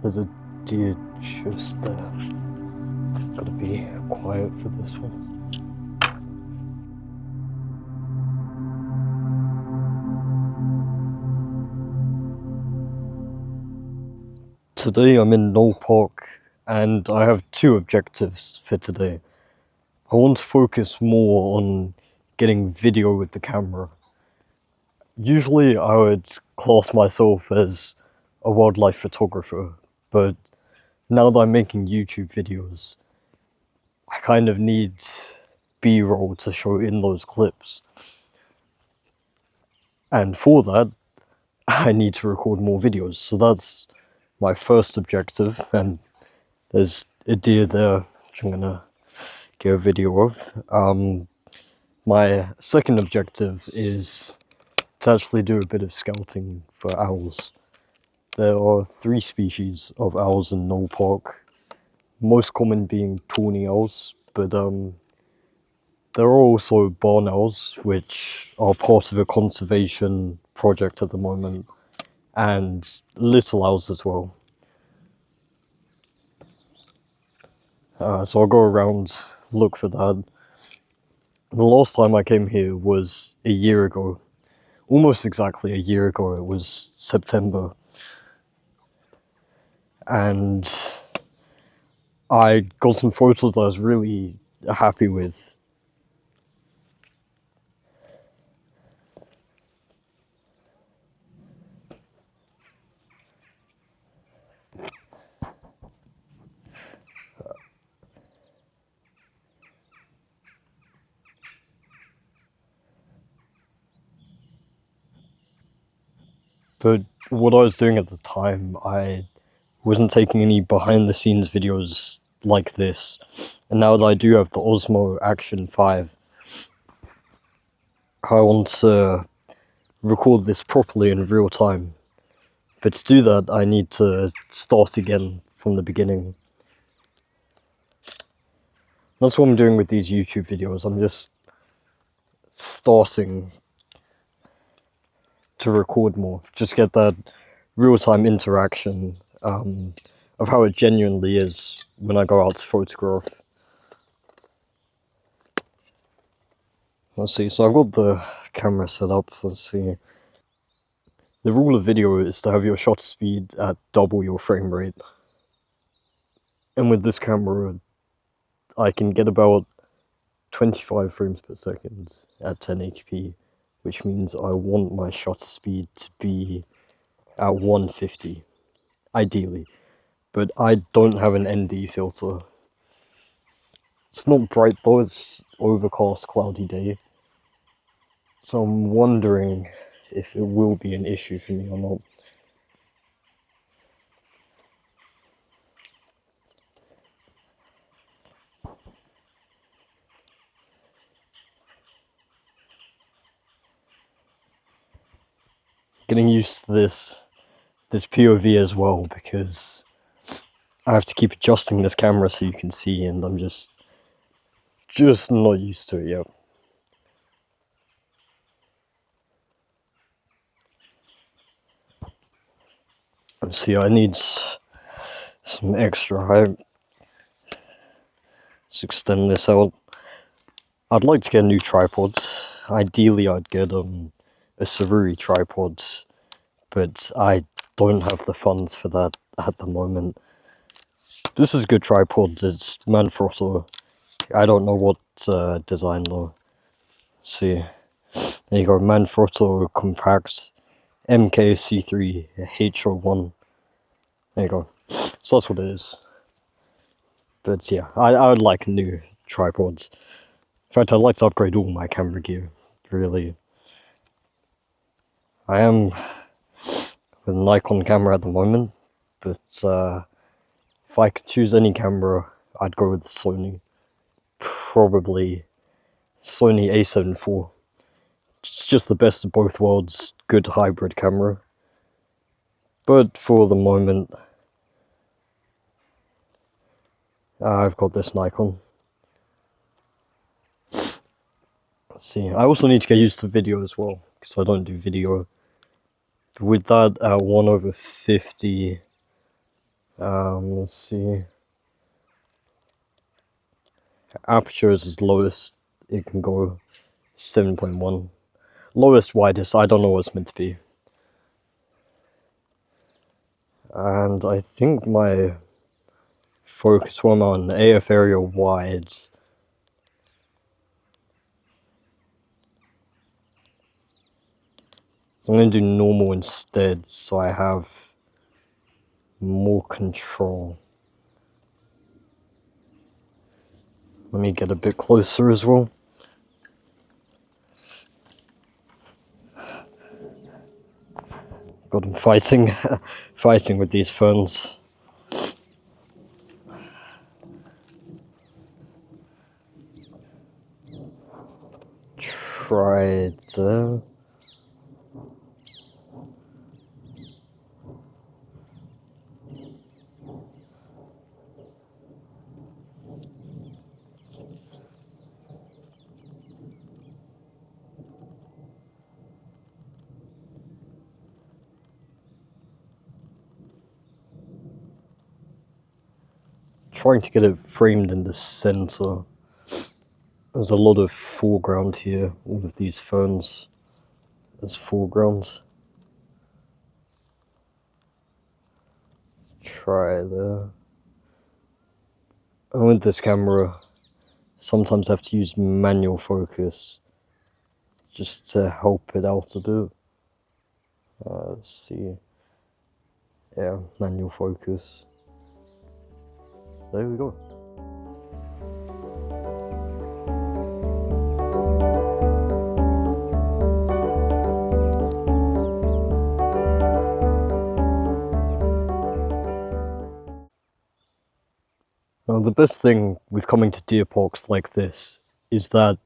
There's a deer just there. Gotta be quiet for this one. Today I'm in Knole Park and I have two objectives for today. I want to focus more on getting video with the camera. Usually I would class myself as a wildlife photographer, but now that I'm making YouTube videos, I kind of need B-roll to show in those clips. And for that, I need to record more videos. So that's my first objective, and there's a deer there which I'm gonna get a video of. My second objective is to actually do a bit of scouting for owls. There are 3 species of owls in Knole Park, most common being tawny owls, but there are also barn owls, which are part of a conservation project at the moment, and little owls as well. So I'll go around, look for that. The last time I came here was a year ago, almost exactly a year ago. It was September, and I got some photos that I was really happy with. But what I was doing at the time, I wasn't taking any behind the scenes videos like this. And now that I do have the Osmo Action 5, I want to record this properly in real time. But to do that, I need to start again from the beginning. That's what I'm doing with these YouTube videos. I'm just starting to record more. Just get that real-time interaction of how it genuinely is when I go out to photograph. Let's see, so I've got the camera set up. Let's see. The rule of video is to have your shutter speed at double your frame rate. And with this camera, I can get about 25 frames per second at 1080p, which means I want my shutter speed to be at 150, ideally. But I don't have an ND filter. It's not bright though, it's overcast, cloudy day. So I'm wondering if it will be an issue for me or not. Getting used to this POV as well, because I have to keep adjusting this camera so you can see, and I'm just not used to it yet. Let's see, I need some extra height. Let's extend this out. I'd like to get a new tripod. Ideally, I'd get a Saruri tripod, but I don't have the funds for that at the moment. This is a good tripod. It's Manfrotto. I don't know what design though. Let's see, there you go, Manfrotto Compact MKC3-HO1. There you go. So that's what it is. But yeah, I would like new tripods. In fact, I'd like to upgrade all my camera gear, really. I am with a Nikon camera at the moment, but if I could choose any camera, I'd go with Sony. Probably Sony A7 IV. It's just the best of both worlds, good hybrid camera. But for the moment, I've got this Nikon. Let's see, I also need to get used to video as well, because I don't do video. But with that at 1/50, Let's see. Aperture is as lowest it can go, 7.1. Lowest, widest, I don't know what it's meant to be. And I think my focus when I'm on AF area wide. So I'm going to do normal instead, so I have more control. Let me get a bit closer as well. God, I'm fighting, fighting with these phones. Try there. Trying to get it framed in the center. There's a lot of foreground here, all of these phones as foregrounds. Try there. And with this camera, sometimes I have to use manual focus just to help it out a bit. Let's see. Yeah, manual focus. There we go. Now, the best thing with coming to deer parks like this is that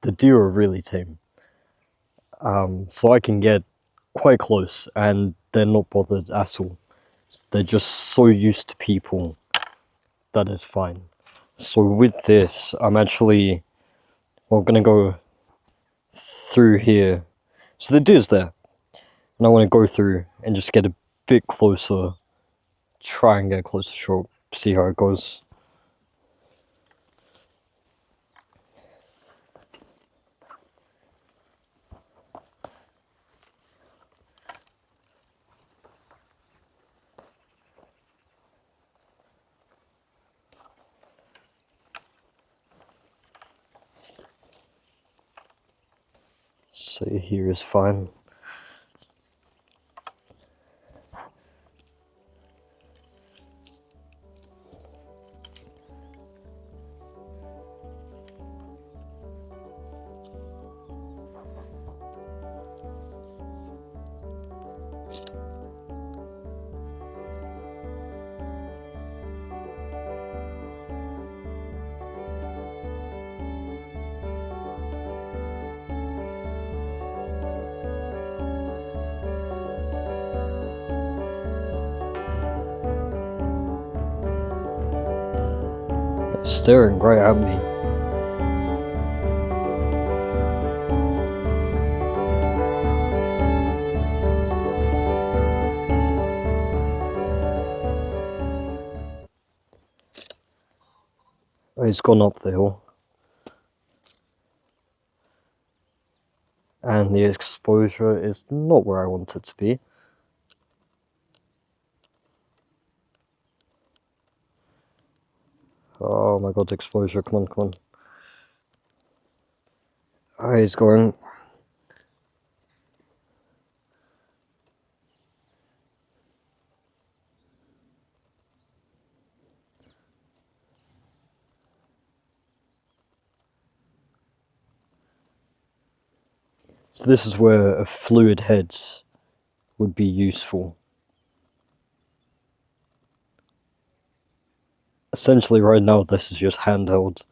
the deer are really tame. So I can get quite close and they're not bothered at all. They're just so used to people that it's fine. So with this, I'm actually, well, gonna go through here. So the deer's there, and I want to go through and just get a bit closer, try and get a closer shot, see how it goes. So here is fine. Staring right at me. Oh, he's gone up the hill. And the exposure is not where I want it to be. Oh my god, exposure, come on, come on. Oh, he's going. So this is where a fluid head would be useful. Essentially right now this is just handheld.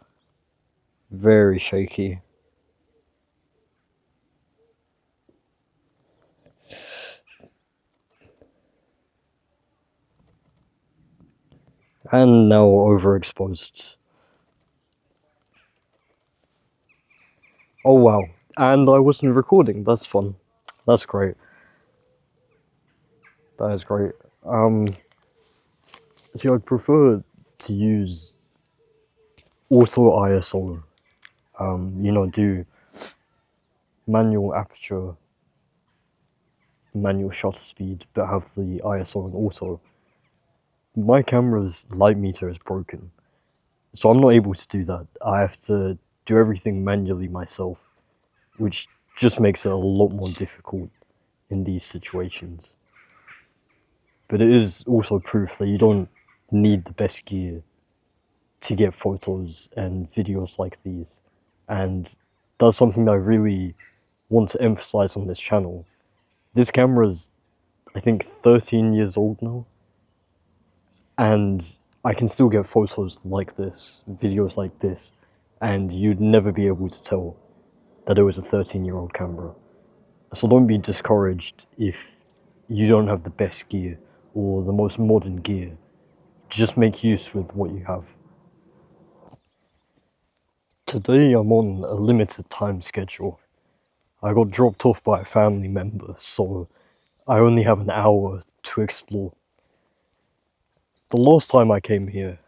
Very shaky. And now overexposed. Oh wow. And I wasn't recording, that's fun. That's great. That is great. See, I'd prefer to use auto ISO, you know, do manual aperture, manual shutter speed, but have the ISO on auto. My camera's light meter is broken, so I'm not able to do that. I have to do everything manually myself, which just makes it a lot more difficult in these situations. But it is also proof that you don't need the best gear to get photos and videos like these. And that's something that I really want to emphasize on this channel. This camera's, I think, 13 years old now, and I can still get photos like this, videos like this, and you'd never be able to tell that it was a 13-year-old camera. So don't be discouraged if you don't have the best gear or the most modern gear. Just make use with what you have. Today I'm on a limited time schedule. I got dropped off by a family member, so I only have an hour to explore. The last time I came here,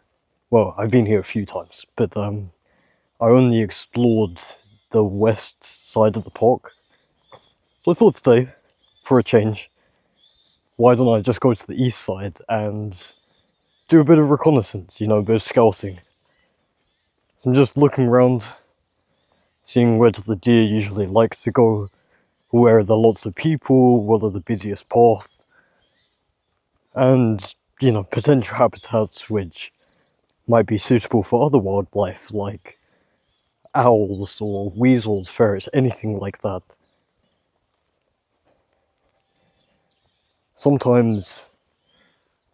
well, I've been here a few times, but I only explored the west side of the park. So I thought today, for a change, why don't I just go to the east side and do a bit of reconnaissance, you know, a bit of scouting. I'm just looking around, seeing where the deer usually like to go, where are there lots of people, what are the busiest paths, and, you know, potential habitats which might be suitable for other wildlife like owls or weasels, ferrets, anything like that. Sometimes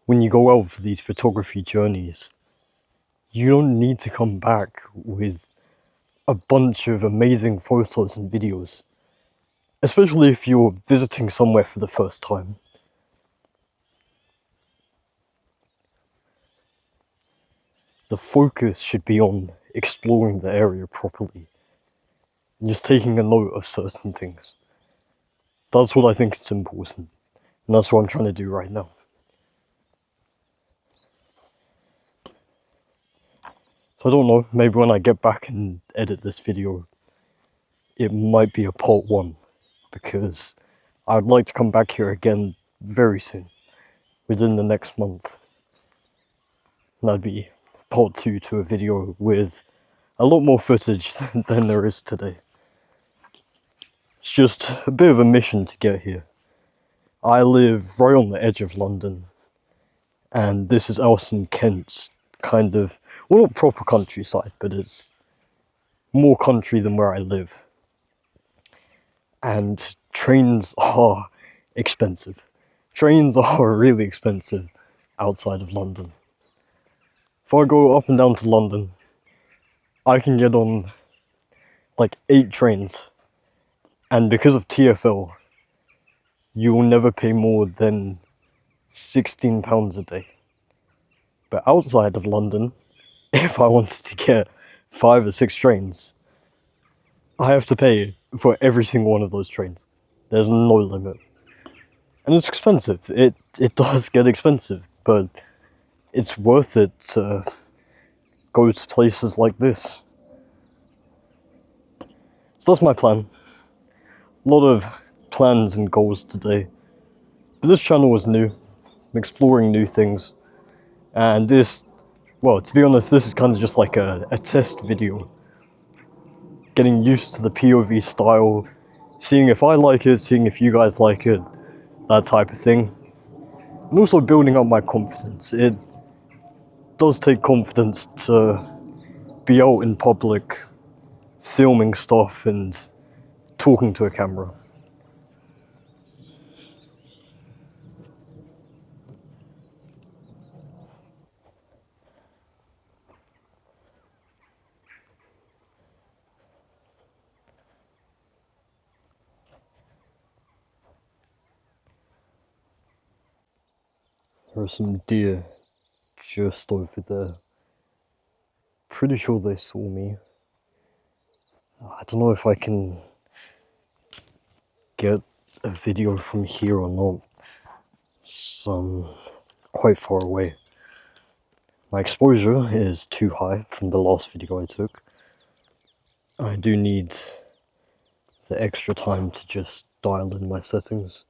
when you go out for these photography journeys, you don't need to come back with a bunch of amazing photos and videos, especially if you're visiting somewhere for the first time. The focus should be on exploring the area properly and just taking a note of certain things. That's what I think is important, and that's what I'm trying to do right now. So I don't know, maybe when I get back and edit this video, it might be a part 1, because I'd like to come back here again very soon, within the next month. And that'd be part 2 to a video with a lot more footage than there is today. It's just a bit of a mission to get here. I live right on the edge of London, and this is out in Kent's kind of, well, not proper countryside, but it's more country than where I live. And trains are expensive. Trains are really expensive outside of London. If I go up and down to London, I can get on like 8 trains, and because of TfL, you will never pay more than £16 a day. But outside of London, if I wanted to get 5 or 6 trains, I have to pay for every single one of those trains. There's no limit. And it's expensive. It does get expensive, but it's worth it to go to places like this. So that's my plan. A lot of plans and goals today. But this channel is new. I'm exploring new things. And this, well, to be honest, this is kind of just like a test video. Getting used to the POV style, seeing if I like it, seeing if you guys like it, that type of thing. And also building up my confidence. It does take confidence to be out in public, filming stuff and talking to a camera. There are some deer just over there. Pretty sure they saw me. I don't know if I can get a video from here or not. So I'm quite far away. My exposure is too high from the last video I took. I do need the extra time to just dial in my settings.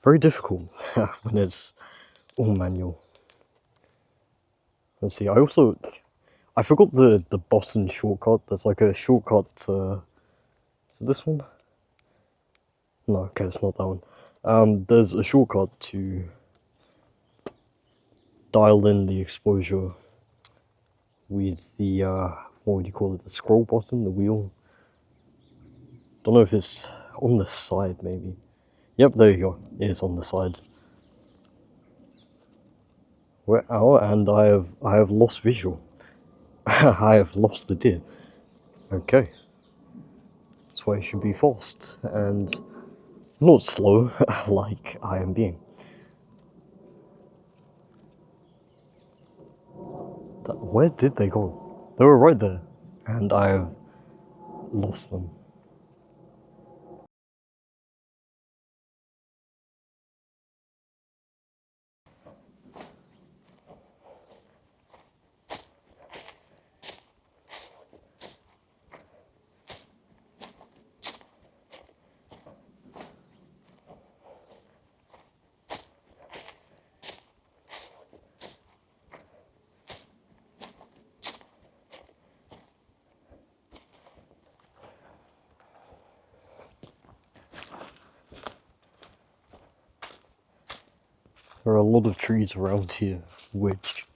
Very difficult when it's all manual. Let's see, I forgot the button shortcut. There's like a shortcut, is it this one? No, okay, it's not that one. There's a shortcut to dial in the exposure with the, what would you call it, the scroll button, the wheel. Don't know if it's on the side, maybe. Yep, there you go, it is on the side. And I have lost visual. I have lost the deer. Okay. That's why it should be fast and not slow like I am being. Where did they go? They were right there, and I have lost them. There are a lot of trees around here, which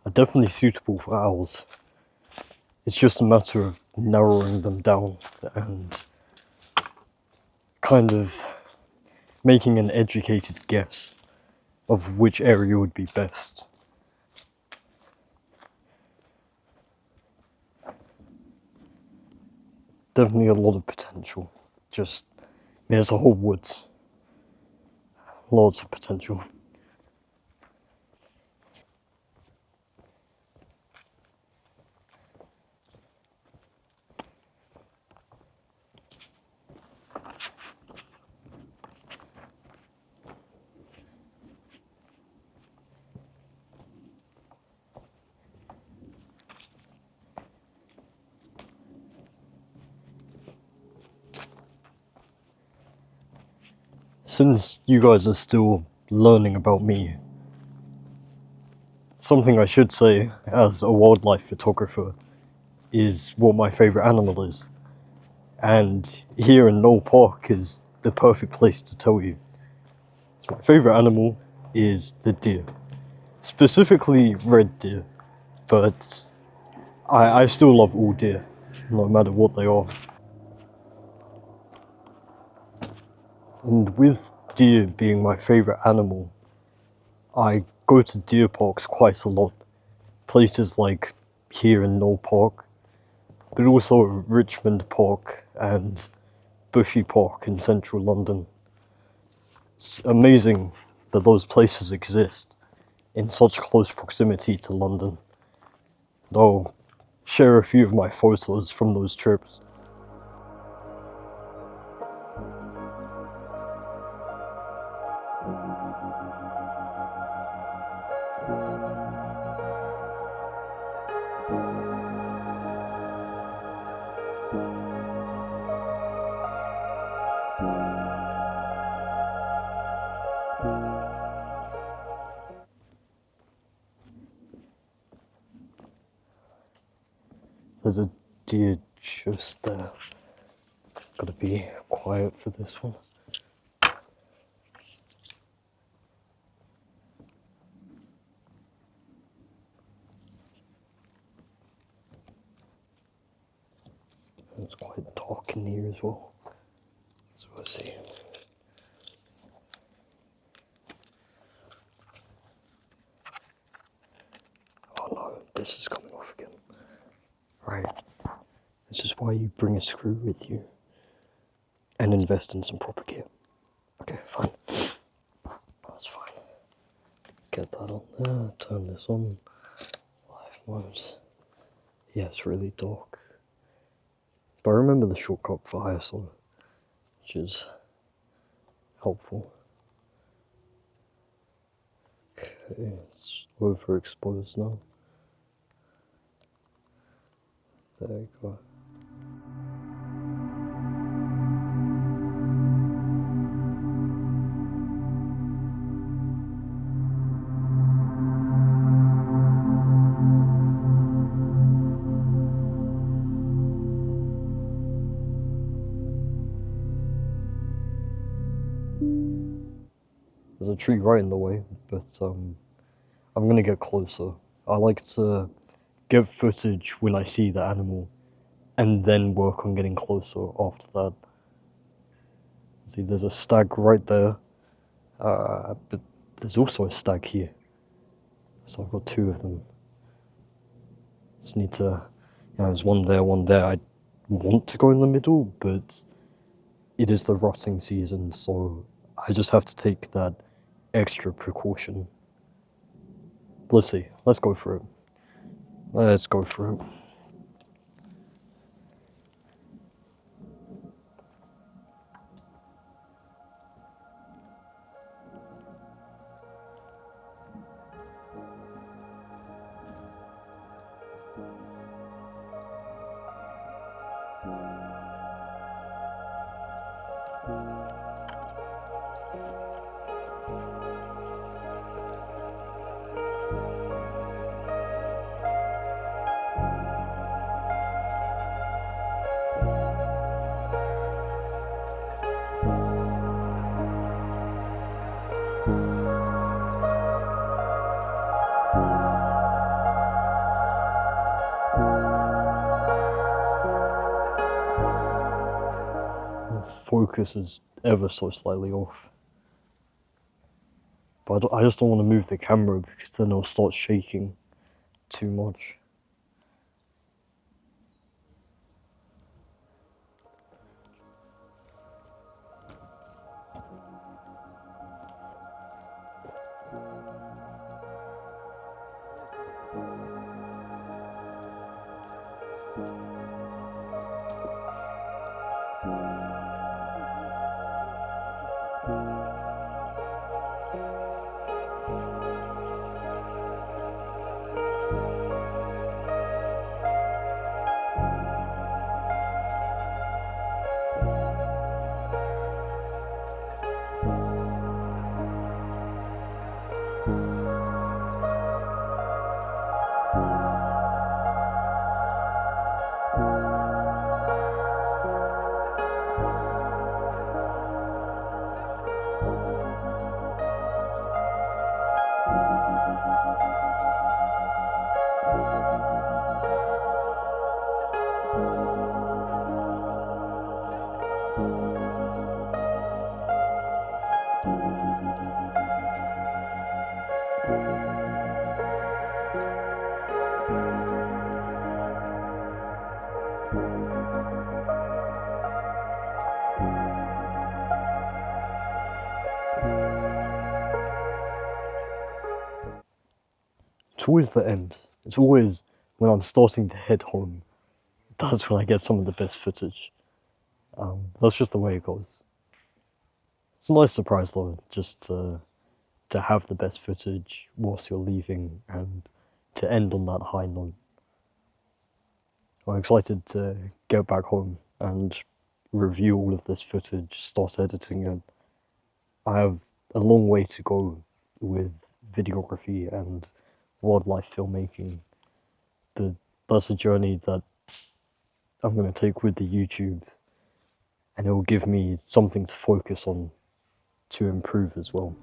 are definitely suitable for owls. It's just a matter of narrowing them down and kind of making an educated guess of which area would be best. Definitely a lot of potential. Just, there's a whole woods. Lots of potential. Since you guys are still learning about me, something I should say as a wildlife photographer is what my favourite animal is. And here in Knole Park is the perfect place to tell you. So my favourite animal is the deer. Specifically red deer, but I still love all deer, no matter what they are. And with deer being my favourite animal, I go to deer parks quite a lot. Places like here in Knole Park, but also Richmond Park and Bushy Park in central London. It's amazing that those places exist in such close proximity to London. I'll share a few of my photos from those trips. There's a deer just there. Gotta be quiet for this one. It's quite dark in here as well. So we'll see. Oh no, this is coming off again. Right. This is why you bring a screw with you and invest in some proper gear. Okay, fine. That's fine. Get that on there, turn this on. Live mode. Yeah, it's really dark. But I remember the shortcut for ISO, which is helpful. Okay. Okay, it's overexposed now. There you go. There's a tree right in the way, but I'm gonna get closer. I like to get footage when I see the animal, and then work on getting closer after that. See, there's a stag right there, but there's also a stag here. So I've got two of them. Just need to, there's one there, one there. I want to go in the middle, but it is the rutting season, so I just have to take that extra precaution. Let's see, let's go for it. Let's go for it. Focus is ever so slightly off. But I just don't want to move the camera because then it'll start shaking too much. It's always the end. It's always when I'm starting to head home. That's when I get some of the best footage. That's just the way it goes. It's a nice surprise though, just to have the best footage whilst you're leaving and to end on that high note. I'm excited to get back home and review all of this footage, start editing it. I have a long way to go with videography and wildlife filmmaking, but that's a journey that I'm going to take with the YouTube, and it will give me something to focus on to improve as well.